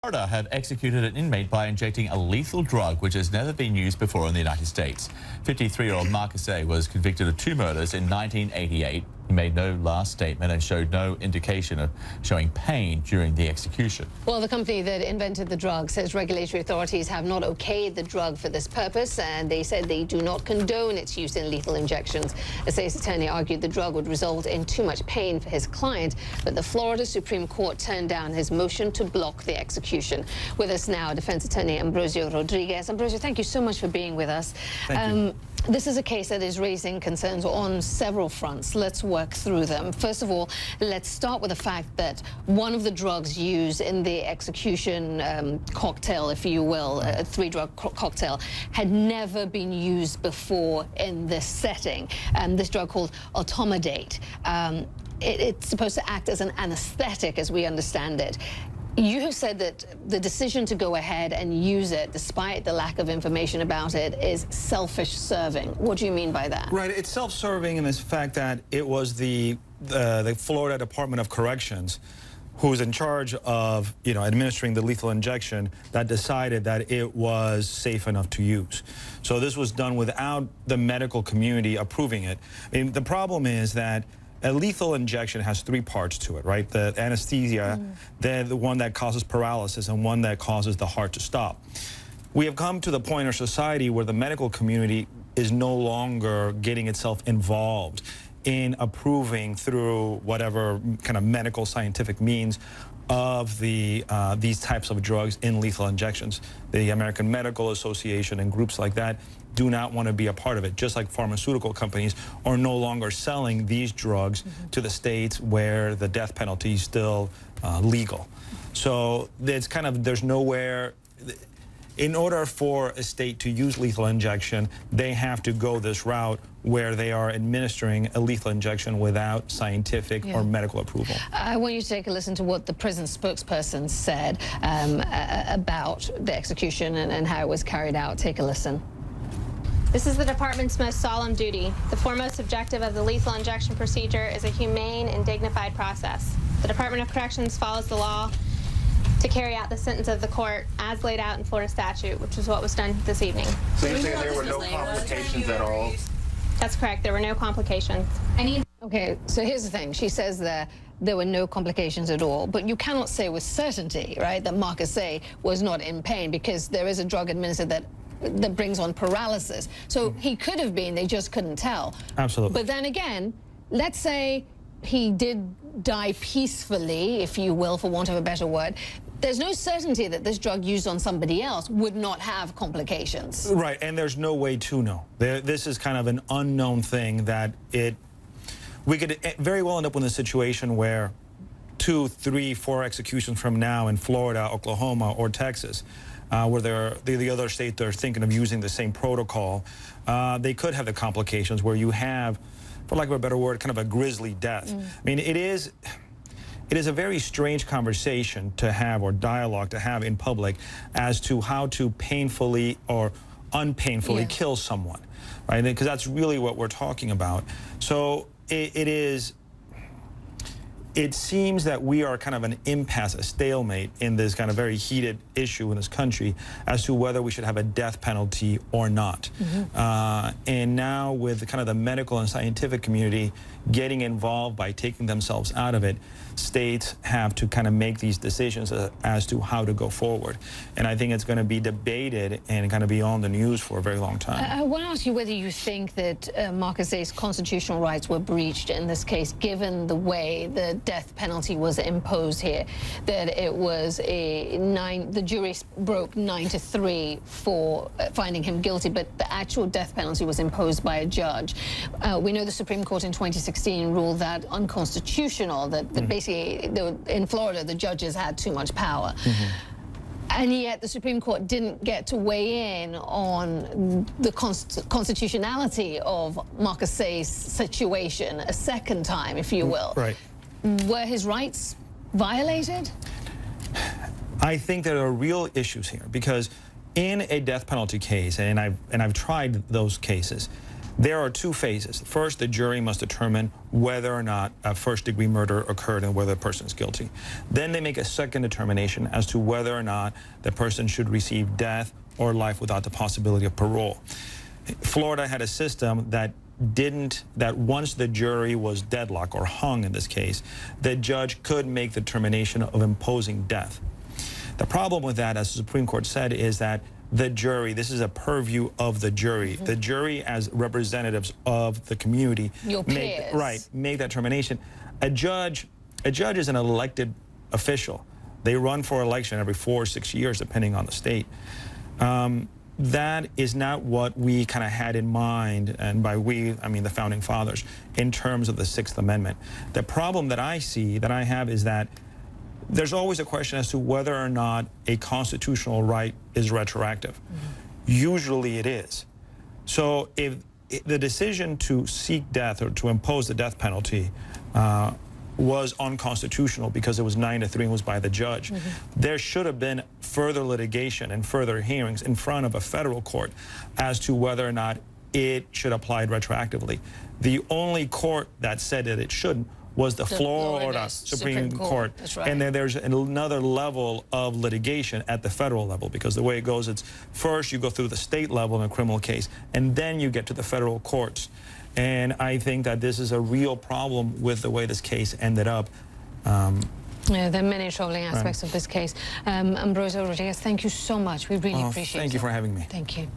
Florida have executed an inmate by injecting a lethal drug which has never been used before in the United States. 53-year-old Marcus A. was convicted of 2 murders in 1988. He made no last statement and showed no indication of showing pain during the execution. Well, the company that invented the drug says regulatory authorities have not okayed the drug for this purpose, and they said they do not condone its use in lethal injections. The state's attorney argued the drug would result in too much pain for his client, but the Florida Supreme Court turned down his motion to block the execution. With us now, defense attorney Ambrosio Rodriguez. Ambrosio, thank you so much for being with us. Thank you. This is a case that is raising concerns on several fronts. Let's work through them. First of all, let's start with the fact that one of the drugs used in the execution cocktail, if you will, a 3-drug cocktail, had never been used before in this setting. This drug called automodate. It's supposed to act as an anesthetic, as we understand it. You have said that the decision to go ahead and use it, despite the lack of information about it, is selfish-serving. What do you mean by that? Right, it's self-serving in this fact that it was the Florida Department of Corrections who's in charge of, administering the lethal injection that decided that it was safe enough to use. So this was done without the medical community approving it. I mean, the problem is that a lethal injection has 3 parts to it, right? The anesthesia, then the one that causes paralysis, and one that causes the heart to stop. We have come to the point in our society where the medical community is no longer getting itself involved in approving through whatever kind of medical scientific means of these types of drugs in lethal injections. The American Medical Association and groups like that do not want to be a part of it, just like pharmaceutical companies are no longer selling these drugs to the states where the death penalty is still legal. So it's kind of, there's nowhere, in order for a state to use lethal injection, they have to go this route where they are administering a lethal injection without scientific or medical approval. I want you to take a listen to what the prison spokesperson said about the execution and how it was carried out. Take a listen. This is the department's most solemn duty. The foremost objective of the lethal injection procedure is a humane and dignified process. The Department of Corrections follows the law to carry out the sentence of the court as laid out in Florida statute, which is what was done this evening. So you're saying there were no complications at all? That's correct. There were no complications. Okay, so here's the thing. She says that there were no complications at all, but you cannot say with certainty, right, that Marcus A. was not in pain, because there is a drug administered that brings on paralysis. So he could have been, they just couldn't tell. Absolutely. But then again, let's say he did die peacefully, if you will, for want of a better word. There's no certainty that this drug used on somebody else would not have complications. Right, and there's no way to know. This is kind of an unknown thing that we could very well end up in a situation where 2, 3, 4 executions from now in Florida, Oklahoma, or Texas, where the other state they're thinking of using the same protocol, they could have the complications where you have, for lack of a better word, kind of a grisly death. I mean, it is a very strange conversation to have, or dialogue to have in public, as to how to painfully or unpainfully kill someone, right? Because that's really what we're talking about. So it seems that we are kind of an impasse, a stalemate in this kind of very heated issue in this country as to whether we should have a death penalty or not. And now with kind of the medical and scientific community getting involved by taking themselves out of it, states have to kind of make these decisions as to how to go forward. And I think it's going to be debated and kind of be on the news for a very long time. I want to ask you whether you think that Marcus A.'s constitutional rights were breached in this case, given the way the death penalty was imposed here, that it was the jury broke 9-3 for finding him guilty, but the actual death penalty was imposed by a judge. We know the Supreme Court in 2016 ruled that unconstitutional, that basically in Florida the judges had too much power. And yet the Supreme Court didn't get to weigh in on the constitutionality of Marcus A.'s situation a second time, if you will. Right. Were his rights violated? I think there are real issues here, because in a death penalty case, and I've tried those cases, There are two phases. First, the jury must determine whether or not a first-degree murder occurred and whether the person is guilty. Then they make a second determination as to whether or not the person should receive death or life without the possibility of parole. Florida had a system that once the jury was deadlocked or hung in this case, the judge could make the determination of imposing death. The problem with that, as the Supreme Court said, is that the jury, this is a purview of the jury. The jury, as representatives of the community, make that determination. A judge is an elected official. They run for election every 4 or 6 years, depending on the state. That is not what we kind of had in mind, and by we, I mean the Founding Fathers, in terms of the Sixth Amendment. The problem that I have, is that there's always a question as to whether or not a constitutional right is retroactive. Usually it is. So if the decision to seek death or to impose the death penalty was unconstitutional because it was 9-3 and was by the judge, there should have been further litigation and further hearings in front of a federal court as to whether or not it should apply retroactively. The only court that said that it shouldn't was the Florida Supreme Court. That's right. And then there's another level of litigation at the federal level, because the way it goes, it's first you go through the state level in a criminal case, and then you get to the federal courts. And I think that this is a real problem with the way this case ended up. Yeah, there are many troubling aspects of this case. Ambrosio Rodriguez, thank you so much. We really appreciate it. Thank you for having me. Thank you.